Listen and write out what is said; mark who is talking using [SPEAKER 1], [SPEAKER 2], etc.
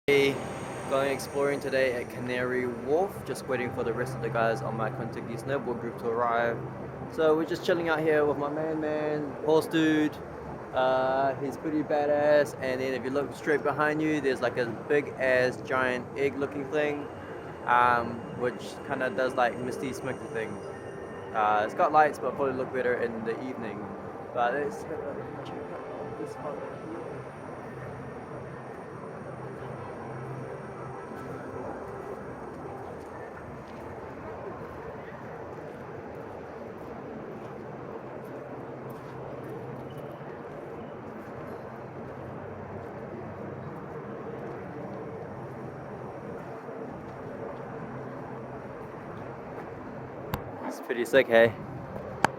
[SPEAKER 1] Going exploring today at Canary Wharf, just waiting for the rest of the guys on my Kentucky snowboard group to arrive. So we're just chilling out here with my horse dude. He's pretty badass, and then if you look straight behind you, there's like a big ass giant egg looking thing, which kind of does like misty smoky thing. It's got lights, but probably look better in the evening. But let's check out this spot right here. It's pretty sick, hey?